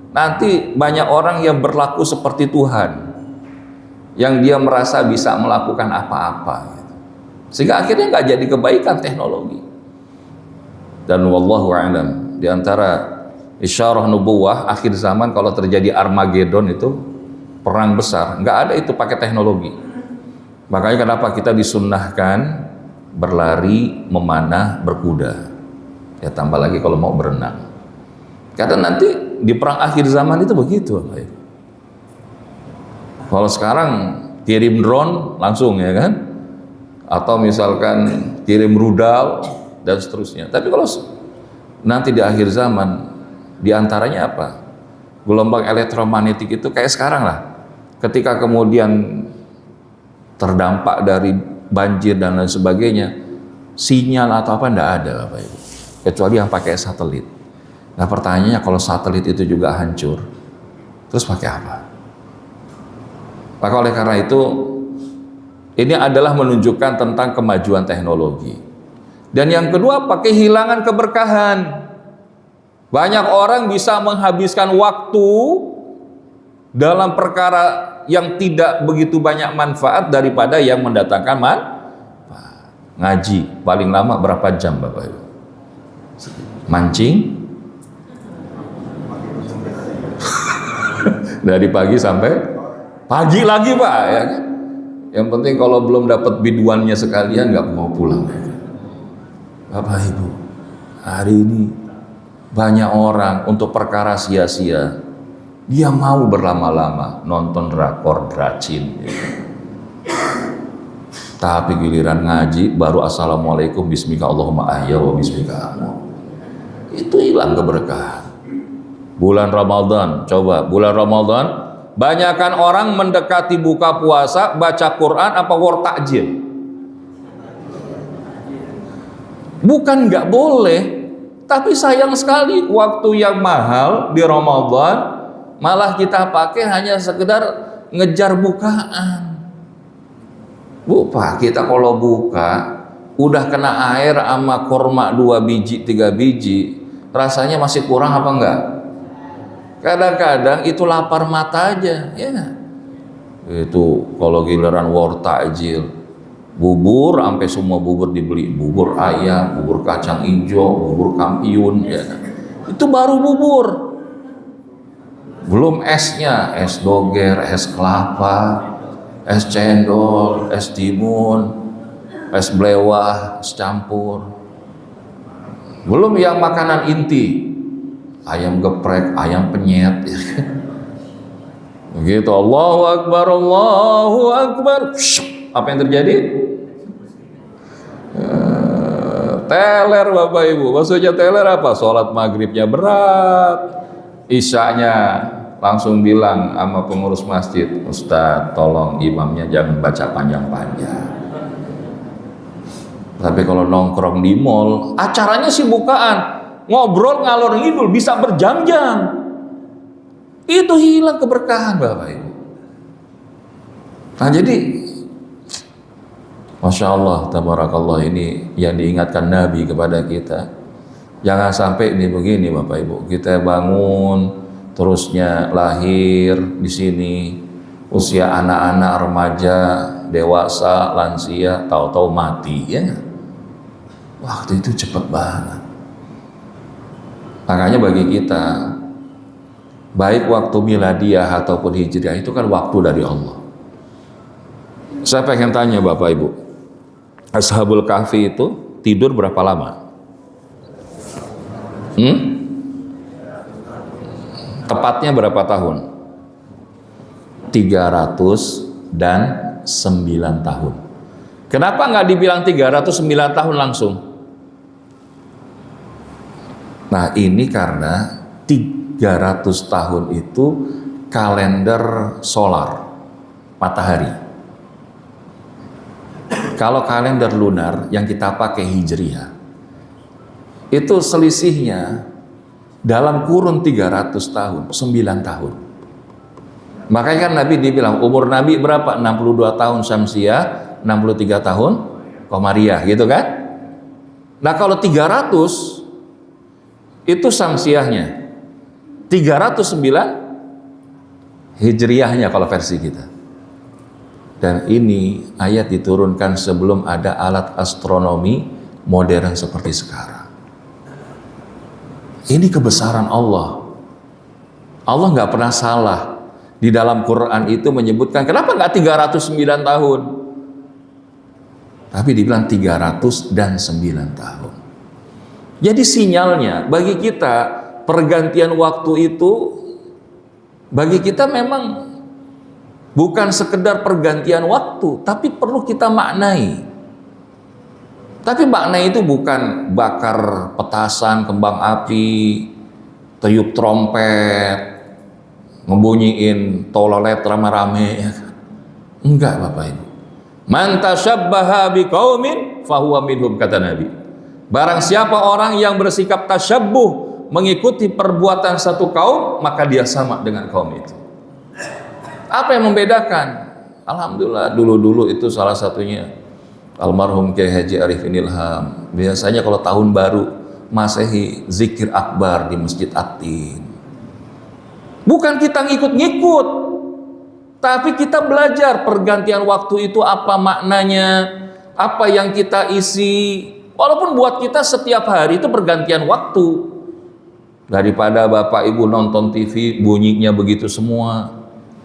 nanti banyak orang yang berlaku seperti Tuhan, yang dia merasa bisa melakukan apa-apa, sehingga akhirnya nggak jadi kebaikan teknologi. Dan wallahu a'lam, di antara isyarah nubuwah akhir zaman kalau terjadi Armageddon itu perang besar, nggak ada itu pakai teknologi. Makanya kenapa kita disunnahkan berlari, memanah, berkuda, ya tambah lagi kalau mau berenang, karena nanti di perang akhir zaman itu begitu. Kalau sekarang kirim drone langsung, ya kan, atau misalkan kirim rudal dan seterusnya. Tapi kalau nanti di akhir zaman, diantaranya apa? Gelombang elektromagnetik itu kayak sekarang lah, ketika kemudian terdampak dari banjir dan lain sebagainya, sinyal atau apa enggak ada Bapak Ibu, kecuali yang pakai satelit. Nah pertanyaannya, kalau satelit itu juga hancur, terus pakai apa? Maka oleh karena itu, ini adalah menunjukkan tentang kemajuan teknologi. Dan yang kedua, pakai hilangan keberkahan. Banyak orang bisa menghabiskan waktu dalam perkara yang tidak begitu banyak manfaat daripada yang mendatangkan manfaat. Ngaji paling lama berapa jam Bapak Ibu? Mancing dari pagi sampai pagi lagi Pak, ya kan? Yang penting kalau belum dapat biduannya sekalian nggak mau pulang, ya kan? Bapak Ibu, hari ini banyak orang untuk perkara sia-sia, dia mau berlama-lama nonton drakor dracin, ya. Tapi giliran ngaji baru assalamualaikum bismika Allahumma ahya wa bismika amut, itu hilang keberkahan. Bulan Ramadan, coba bulan Ramadan, banyakkan orang mendekati buka puasa baca Quran apa war takjil. Bukan nggak boleh, tapi sayang sekali waktu yang mahal di Ramadan malah kita pakai hanya sekedar ngejar bukaan. Bu, Pak, kita kalau buka udah kena air sama korma 2 biji 3 biji, rasanya masih kurang apa enggak? Kadang-kadang itu lapar mata aja, ya nggak? Itu kalau giliran war takjil, bubur sampai semua bubur dibeli, bubur ayam, bubur kacang hijau, bubur kampiun, ya kan? Itu baru bubur, belum esnya, es doger, es kelapa, es cendol, es timun, es blewah, es campur. Belum yang makanan inti, ayam geprek, ayam penyet, ya kan? Begitu Allahu Akbar, Allahu Akbar, apa yang terjadi? Teler Bapak Ibu. Maksudnya teler apa? Sholat maghribnya berat, isyanya langsung bilang sama pengurus masjid, Ustadz tolong imamnya jangan baca panjang-panjang. Tapi kalau nongkrong di mall, acaranya sih bukaan, ngobrol ngalor ngidul bisa berjam-jam. Itu hilang keberkahan Bapak Ibu. Nah jadi Masya Allah, tabarakallah, ini yang diingatkan Nabi kepada kita. Jangan sampai ini begini Bapak Ibu, kita bangun, terusnya lahir di sini, usia anak-anak, remaja, dewasa, lansia, tahu-tahu mati, ya. Waktu itu cepat banget. Makanya bagi kita, baik waktu miladiah ataupun hijriah itu kan waktu dari Allah. Saya pengen tanya Bapak Ibu, Ashabul Kahfi itu tidur berapa lama? Tepatnya berapa tahun? 309 tahun. Kenapa nggak dibilang 309 tahun langsung? Nah ini karena 300 tahun itu kalender solar, matahari. Kalau kalender lunar yang kita pakai hijriah, itu selisihnya dalam kurun 300 tahun, 9 tahun. Makanya kan Nabi dibilang, umur Nabi berapa? 62 tahun Syamsiah, 63 tahun Qamariyah, gitu kan? Nah kalau 300, itu Syamsiahnya, 309 Hijriahnya kalau versi kita. Dan ini ayat diturunkan sebelum ada alat astronomi modern seperti sekarang. Ini kebesaran Allah. Allah nggak pernah salah. Di dalam Quran itu menyebutkan, kenapa nggak 309 tahun? Tapi dibilang 309 tahun. Jadi sinyalnya bagi kita, pergantian waktu itu bagi kita memang bukan sekedar pergantian waktu, tapi perlu kita maknai. Tapi maknai itu bukan bakar petasan, kembang api, tiup trompet, ngebunyiin tololet rame-rame. Enggak Bapak Ibu. Man tasyabbaha biqaumin fahuwa minhum, kata Nabi. Barang siapa orang yang bersikap tasyabbuh, mengikuti perbuatan satu kaum, maka dia sama dengan kaum itu. Apa yang membedakan? Alhamdulillah dulu-dulu itu salah satunya almarhum Kiai Haji Arifin Ilham. Biasanya kalau tahun baru Masehi zikir akbar di Masjid Atin. Bukan kita ngikut-ngikut, tapi kita belajar pergantian waktu itu apa maknanya, apa yang kita isi. Walaupun buat kita setiap hari itu pergantian waktu. Daripada Bapak Ibu nonton TV bunyinya begitu semua,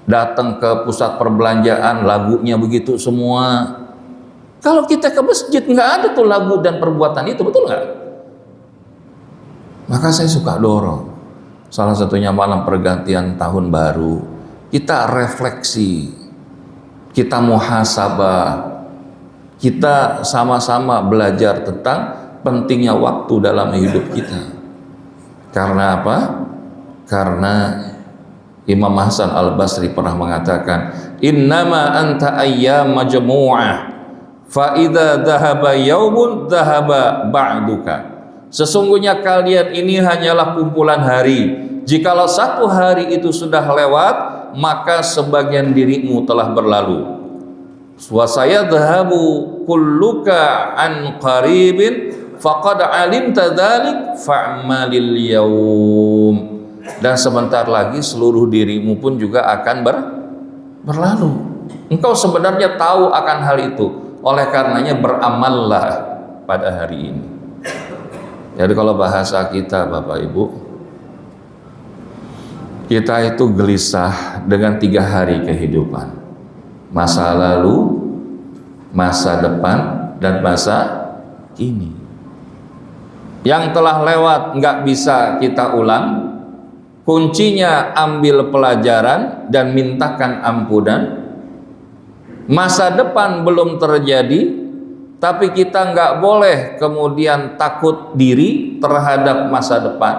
datang ke pusat perbelanjaan lagunya begitu semua. Kalau kita ke masjid nggak ada tuh lagu dan perbuatan itu, betul nggak? Maka saya suka dorong, salah satunya malam pergantian tahun baru, kita refleksi, kita muhasabah, kita sama-sama belajar tentang pentingnya waktu dalam hidup kita. Karena apa? Karena Imam Hasan Al-Basri pernah mengatakan, innama anta ayyam majmu'ah fa idza dhahaba yaumun dhahaba ba'duka. Sesungguhnya kalian ini hanyalah kumpulan hari. Jikalau satu hari itu sudah lewat, maka sebagian dirimu telah berlalu. wa sayadhhabu kulluka an qaribin faqad alimta dzalik fa'malil yaum. Dan sebentar lagi seluruh dirimu pun juga akan berlalu. Engkau sebenarnya tahu akan hal itu, oleh karenanya beramallah pada hari ini. Jadi kalau bahasa kita Bapak Ibu, kita itu gelisah dengan 3 hari kehidupan: masa lalu, masa depan, dan masa kini. Yang telah lewat nggak bisa kita ulang. Kuncinya ambil pelajaran dan mintakan ampunan. Masa depan belum terjadi, tapi kita nggak boleh kemudian takut diri terhadap masa depan,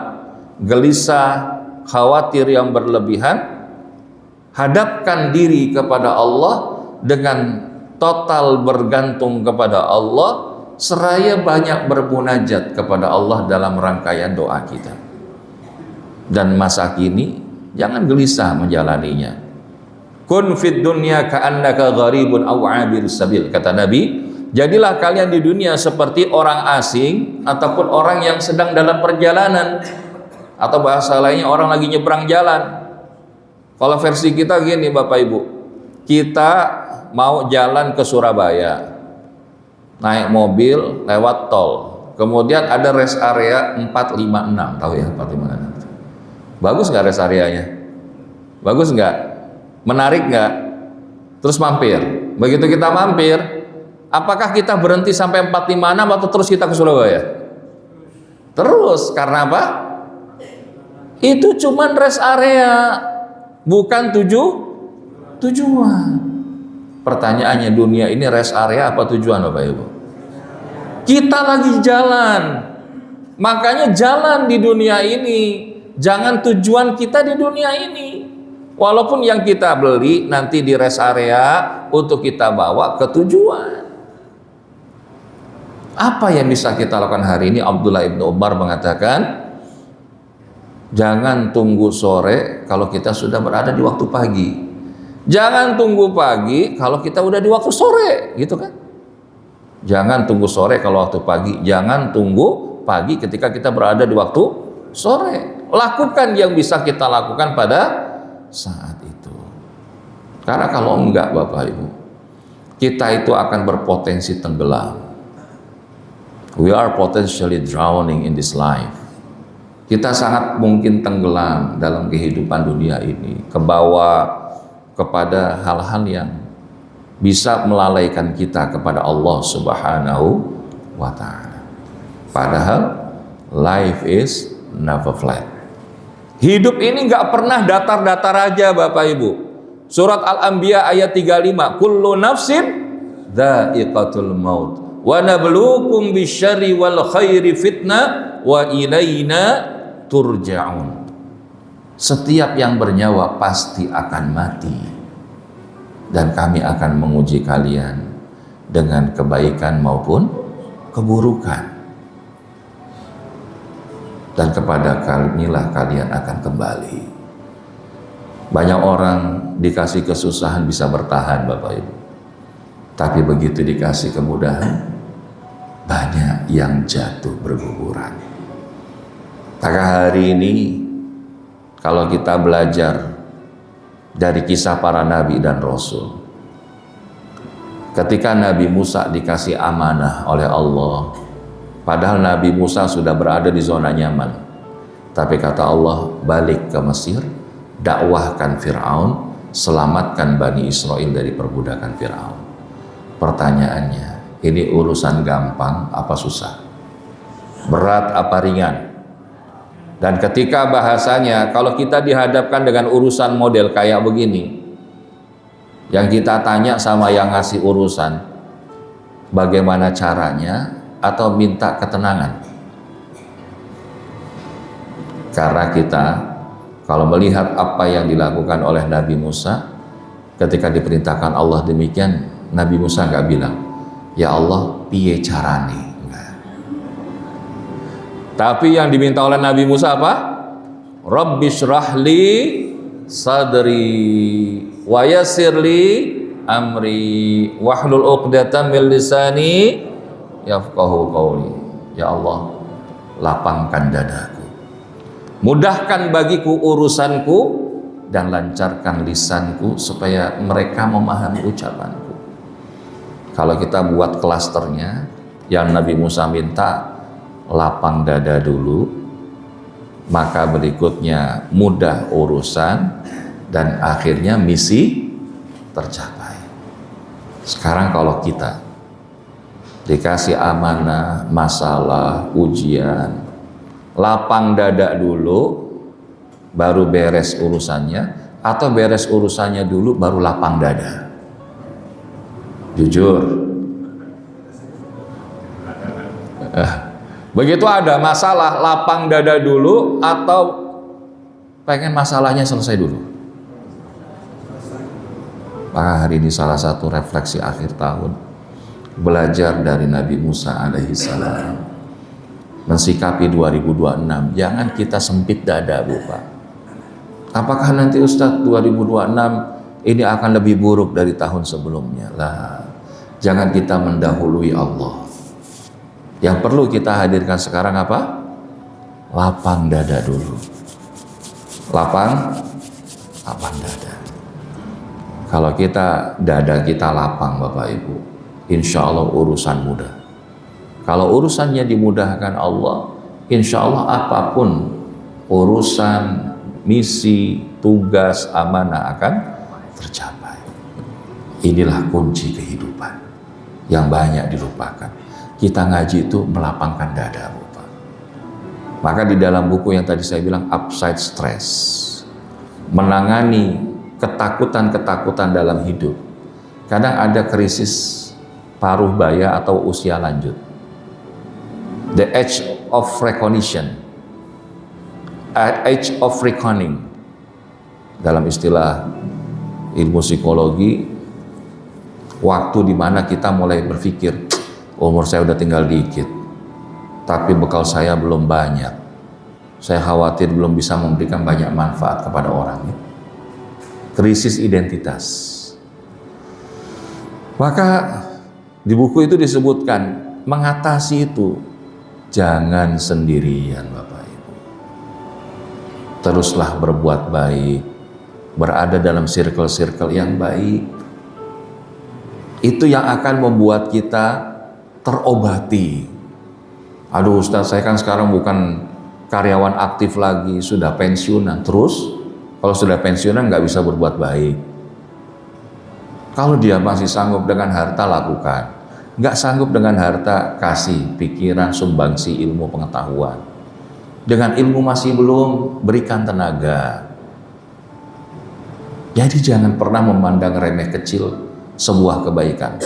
gelisah, khawatir yang berlebihan. Hadapkan diri kepada Allah dengan total bergantung kepada Allah, seraya banyak bermunajat kepada Allah dalam rangkaian doa kita. Dan masa kini jangan gelisah menjalaninya. Kun fid dunya ka'annaka gharibun aw 'abir sabil, kata Nabi, jadilah kalian di dunia seperti orang asing ataupun orang yang sedang dalam perjalanan, atau bahasa lainnya orang lagi nyebrang jalan. Kalau versi kita gini Bapak Ibu, kita mau jalan ke Surabaya, naik mobil lewat tol, kemudian ada rest area 456, tahu ya 456? Bagus nggak rest areanya? Bagus nggak? Menarik nggak? Terus mampir. Begitu kita mampir, apakah kita berhenti sampai 456 atau terus kita ke Surabaya? Terus, karena apa? Itu cuman rest area, bukan tujuan. Pertanyaannya, dunia ini rest area apa tujuan Bapak Ibu? Kita lagi jalan. Makanya jalan di dunia ini, jangan tujuan kita di dunia ini. Walaupun yang kita beli nanti di rest area untuk kita bawa ke tujuan. Apa yang bisa kita lakukan hari ini? Abdullah ibn Umar mengatakan, jangan tunggu sore kalau kita sudah berada di waktu pagi. Jangan tunggu pagi kalau kita udah di waktu sore, gitu kan? Jangan tunggu sore kalau waktu pagi. Jangan tunggu pagi ketika kita berada di waktu sore. Lakukan yang bisa kita lakukan pada saat itu. Karena kalau enggak Bapak Ibu, kita itu akan berpotensi tenggelam. We are potentially drowning in this life. Kita sangat mungkin tenggelam dalam kehidupan dunia ini, kebawa kepada hal-hal yang bisa melalaikan kita kepada Allah Subhanahu wa Ta'ala. Padahal life is never flat. Hidup ini nggak pernah datar-datar aja Bapak Ibu. Surat Al-Anbiya ayat 35, kullu nafsin dha'iqatul maut wa nabluukum bisyarri wal khairi fitnah wa ilaina turja'un. Setiap yang bernyawa pasti akan mati, dan kami akan menguji kalian dengan kebaikan maupun keburukan, dan kepada kamilah kalian akan kembali. Banyak orang dikasih kesusahan bisa bertahan Bapak Ibu, tapi begitu dikasih kemudahan, banyak yang jatuh berguguran. Maka hari ini kalau kita belajar dari kisah para nabi dan rasul, ketika Nabi Musa dikasih amanah oleh Allah, padahal Nabi Musa sudah berada di zona nyaman, tapi kata Allah, balik ke Mesir, dakwahkan Fir'aun, selamatkan Bani Israel dari perbudakan Fir'aun. Pertanyaannya, ini urusan gampang apa susah? Berat apa ringan? Dan ketika bahasanya, kalau kita dihadapkan dengan urusan model kayak begini, yang kita tanya sama yang ngasih urusan, bagaimana caranya, atau minta ketenangan? Karena kita kalau melihat apa yang dilakukan oleh Nabi Musa, ketika diperintahkan Allah demikian, Nabi Musa nggak bilang, ya Allah, piye carane? Tapi yang diminta oleh Nabi Musa apa? Rabbishrahli sadri wa yassirli amri wahlul 'uqdatam min lisani yafqahu qawli. Ya Allah, lapangkan dadaku, mudahkan bagiku urusanku, dan lancarkan lisanku supaya mereka memahami ucapanku. Kalau kita buat klasternya, yang Nabi Musa minta lapang dada dulu, maka berikutnya mudah urusan, dan akhirnya misi tercapai. Sekarang kalau kita dikasih amanah, masalah, ujian, lapang dada dulu baru beres urusannya, atau beres urusannya dulu baru lapang dada? Jujur. Begitu ada masalah, lapang dada dulu atau pengen masalahnya selesai dulu? Maka hari ini salah satu refleksi akhir tahun, belajar dari Nabi Musa alaihi salam, mensikapi 2026. Jangan kita sempit dada, Bu Pak. Apakah nanti Ustadz 2026 ini akan lebih buruk dari tahun sebelumnya? Lah, jangan kita mendahului Allah. Yang perlu kita hadirkan sekarang apa? Lapang dada dulu. Lapang dada. Kalau dada kita lapang, Bapak Ibu, insya Allah urusan mudah. Kalau urusannya dimudahkan Allah, insya Allah apapun urusan, misi, tugas, amanah akan tercapai. Inilah kunci kehidupan yang banyak dilupakan. Kita ngaji itu melapangkan dada, Bapak. Maka di dalam buku yang tadi saya bilang, Upside Stress, menangani ketakutan-ketakutan dalam hidup. Kadang ada krisis paruh baya atau usia lanjut. The age of recognition, age of reckoning. Dalam istilah ilmu psikologi, waktu di mana kita mulai berpikir, umur saya udah tinggal dikit, tapi bekal saya belum banyak. Saya khawatir belum bisa memberikan banyak manfaat kepada orang. Krisis identitas. Maka di buku itu disebutkan, mengatasi itu jangan sendirian, Bapak Ibu. Teruslah berbuat baik, berada dalam circle-circle yang baik. Itu yang akan membuat kita terobati. Aduh Ustaz, saya kan sekarang bukan karyawan aktif lagi, sudah pensiunan. Terus kalau sudah pensiunan nggak bisa berbuat baik. Kalau dia masih sanggup dengan harta, lakukan. Nggak sanggup dengan harta, kasih pikiran, sumbangsi ilmu pengetahuan. Dengan ilmu masih belum, berikan tenaga. Jadi jangan pernah memandang remeh kecil sebuah kebaikan.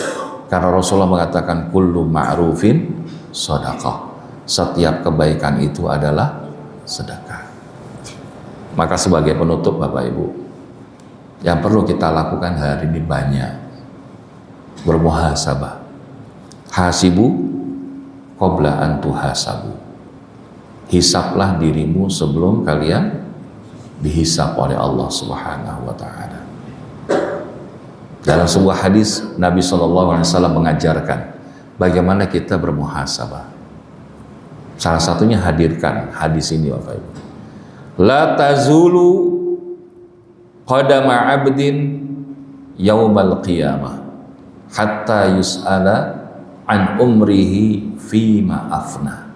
Karena Rasulullah mengatakan, kullu ma'rufin shadaqah. Setiap kebaikan itu adalah sedekah. Maka sebagai penutup, Bapak Ibu, yang perlu kita lakukan hari ini banyak. Bermuhasabah. Hasibu qabla an tuhasabu. Hisablah dirimu sebelum kalian dihisab oleh Allah Subhanahu wa taala. Dalam sebuah hadis, Nabi SAW mengajarkan bagaimana kita bermuhasabah. Salah satunya hadirkan hadis ini, Bapak Ibu. La tazulu qadama 'abdin yaumal qiyamah hatta yus'ala an umrihi fima afna.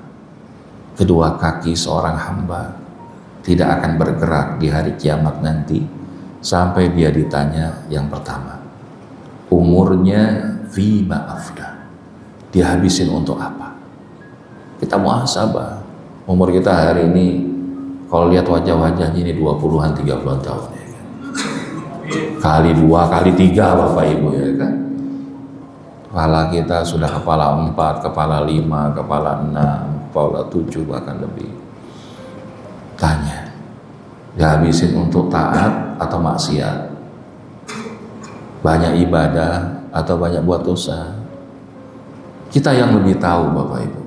Kedua kaki seorang hamba tidak akan bergerak di hari kiamat nanti sampai dia ditanya yang pertama, umurnya fima afna, dihabisin untuk apa? Kita muhasabah. Umur kita hari ini, kalau lihat wajah-wajahnya ini 20-an, 30-an tahun ya kan? Kali 2, kali 3 Bapak Ibu ya kan? Kepala kita sudah kepala 4, kepala 5, kepala 6, kepala 7 bahkan lebih. Tanya, dihabisin untuk taat atau maksiat? Banyak ibadah atau banyak buat dosa? Kita yang lebih tahu, Bapak Ibu.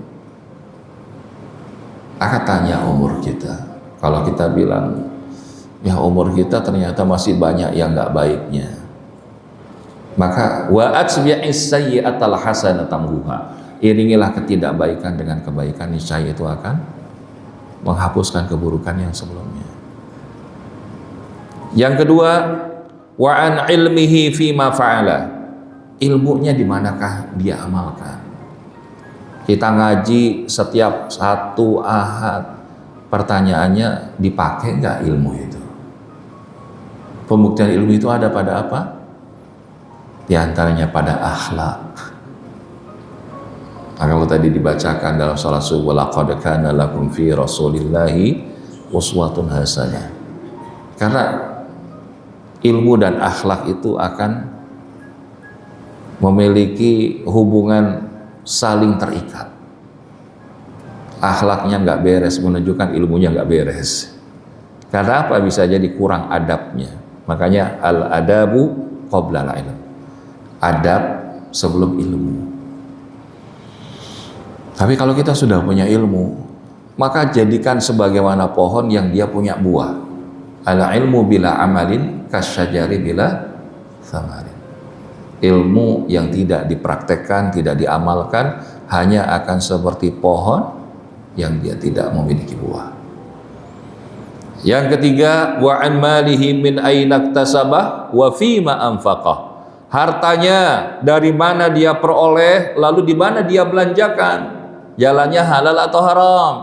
Akan tanya umur kita. Kalau kita bilang, ya umur kita ternyata masih banyak yang nggak baiknya. Maka wa atbi'is sayyi'atal hasanata tamhuha. Iringilah ketidakbaikan dengan kebaikan, niscaya itu akan menghapuskan keburukan yang sebelumnya. Yang kedua, wa an ilmihi fima fa'ala. Ilmunya di manakah dia amalkan? Kita ngaji setiap satu ahad, pertanyaannya dipakai nggak ilmu itu? Pembuktian ilmu itu ada pada apa? Di antaranya pada akhlak. Kalau tadi dibacakan dalam salat subuh, laqad kana lakum fi rasulillahi uswatun hasanah. Karena ilmu dan akhlak itu akan memiliki hubungan saling terikat. Akhlaknya nggak beres menunjukkan ilmunya nggak beres. Karena apa? Bisa jadi kurang adabnya. Makanya al-adabu qabla al-ilm. Adab sebelum ilmu. Tapi kalau kita sudah punya ilmu, maka jadikan sebagaimana pohon yang dia punya buah. Al-ilmu bila amalin kasyajari bila thamarin. Ilmu yang tidak dipraktekkan, tidak diamalkan, hanya akan seperti pohon yang dia tidak memiliki buah. Yang ketiga, wa an malihi min aina iktasabah wa fima anfaqah. Hartanya dari mana dia peroleh, lalu di mana dia belanjakan. Jalannya halal atau haram.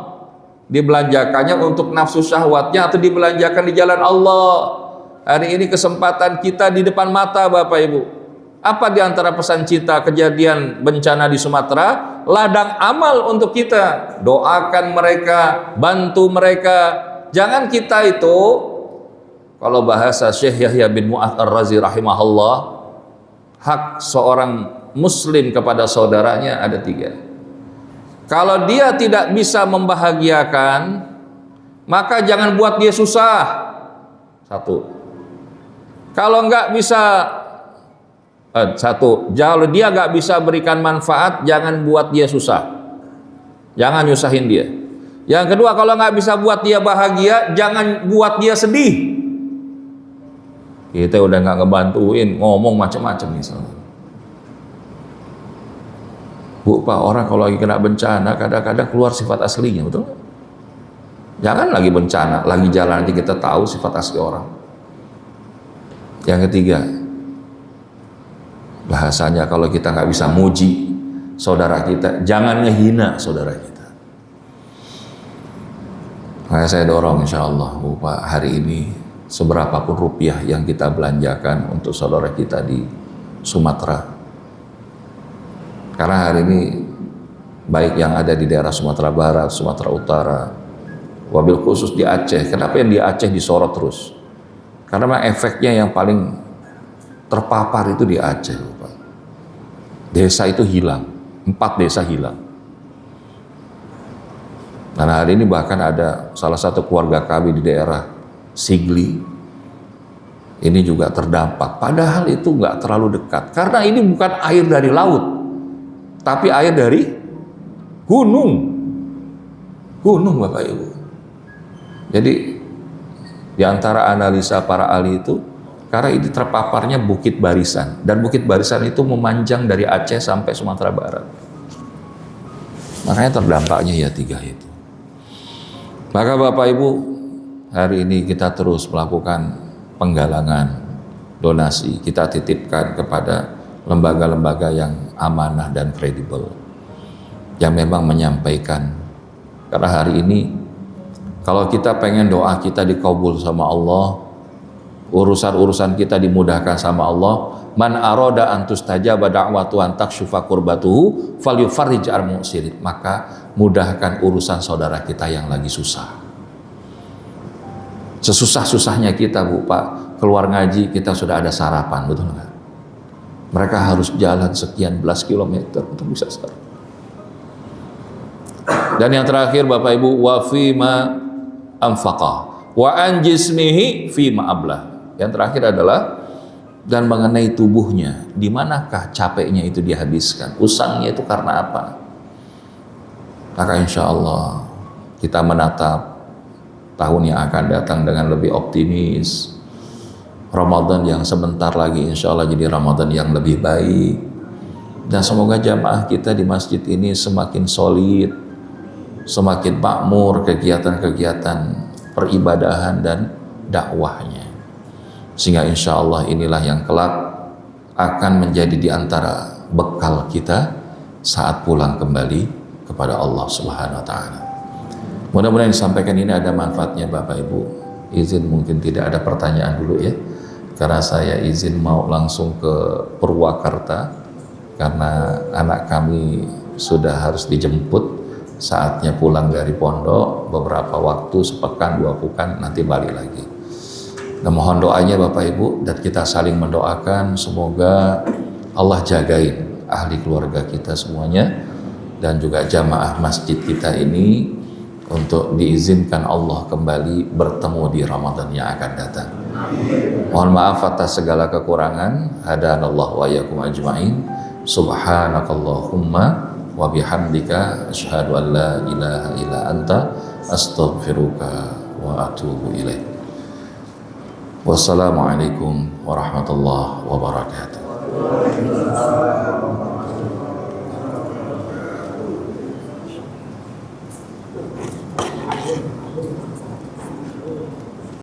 Dibelanjakannya untuk nafsu syahwatnya atau dibelanjakan di jalan Allah. Hari ini kesempatan kita di depan mata, Bapak Ibu. Apa di antara pesan cinta kejadian bencana di Sumatera? Ladang amal untuk kita. Doakan mereka, bantu mereka. Jangan kita itu, kalau bahasa Syekh Yahya bin Mu'adz Ar-Razi rahimahullah, hak seorang muslim kepada saudaranya ada 3. Kalau dia tidak bisa membahagiakan, maka jangan buat dia susah. 1. Kalau nggak bisa, kalau dia nggak bisa berikan manfaat, jangan buat dia susah. Jangan nyusahin dia. Yang kedua, kalau nggak bisa buat dia bahagia, jangan buat dia sedih. Kita udah nggak ngebantuin, ngomong macam-macam misalnya. Bu, Pak, orang kalau lagi kena bencana kadang-kadang keluar sifat aslinya, betul? Jangan lagi bencana, lagi jalan nanti kita tahu sifat asli orang. Yang ketiga, bahasanya kalau kita nggak bisa muji saudara kita, jangan ngehina saudara kita. Makanya saya dorong insya Allah, Bu, Pak, hari ini seberapapun rupiah yang kita belanjakan untuk saudara kita di Sumatera. Karena hari ini baik yang ada di daerah Sumatera Barat, Sumatera Utara, wabil khusus di Aceh. Kenapa yang di Aceh disorot terus? Karena memang efeknya yang paling terpapar itu di Aceh, Pak. Desa itu hilang, 4 desa hilang. Dan hari ini bahkan ada salah satu keluarga kami di daerah Sigli, ini juga terdampak. Padahal itu nggak terlalu dekat, karena ini bukan air dari laut, tapi air dari gunung. Gunung, Bapak Ibu. Jadi di antara analisa para ahli itu, karena ini terpaparnya Bukit Barisan, dan Bukit Barisan itu memanjang dari Aceh sampai Sumatera Barat. Makanya terdampaknya ya 3 itu. Maka Bapak Ibu, hari ini kita terus melakukan penggalangan donasi. Kita titipkan kepada lembaga-lembaga yang amanah dan kredibel, yang memang menyampaikan. Karena hari ini kalau kita pengen doa kita dikabul sama Allah, urusan-urusan kita dimudahkan sama Allah, man aroda antus tajaba da'watu an takshufa kurbatuhu falyufarrij al-mu'sirin, maka mudahkan urusan saudara kita yang lagi susah. Sesusah-susahnya kita, Bu, Pak, keluar ngaji kita sudah ada sarapan, betul nggak? Mereka harus jalan sekian belas kilometer untuk bisa sarapan. Dan yang terakhir, Bapak Ibu, wa fima anfaqah wa an jismihi fima ablah. Yang terakhir adalah dan mengenai tubuhnya, di manakah capeknya itu dihabiskan, usangnya itu karena apa. Maka insya Allah kita menatap tahun yang akan datang dengan lebih optimis, Ramadan yang sebentar lagi insya Allah jadi Ramadan yang lebih baik. Dan semoga jamaah kita di masjid ini semakin solid, semakin makmur kegiatan-kegiatan peribadahan dan dakwahnya. Sehingga insya Allah inilah yang kelak akan menjadi di antara bekal kita saat pulang kembali kepada Allah Subhanahu wa Ta'ala. Mudah-mudahan yang disampaikan ini ada manfaatnya Bapak Ibu. Izin mungkin tidak ada pertanyaan dulu ya, karena saya izin mau langsung ke Purwakarta karena anak kami sudah harus dijemput, saatnya pulang dari pondok beberapa waktu, sepekan, 2 pekan, nanti balik lagi. Dan mohon doanya Bapak Ibu, dan kita saling mendoakan semoga Allah jagain ahli keluarga kita semuanya dan juga jamaah masjid kita ini untuk diizinkan Allah kembali bertemu di Ramadan yang akan datang. Mohon maaf atas segala kekurangan. Hadanallahu wa iyyakum ajma'in. Subhanakallahumma wa bihamdika asyhadu an la ilaha illa anta astaghfiruka wa atubu ilaik. Wassalamualaikum warahmatullahi wabarakatuh.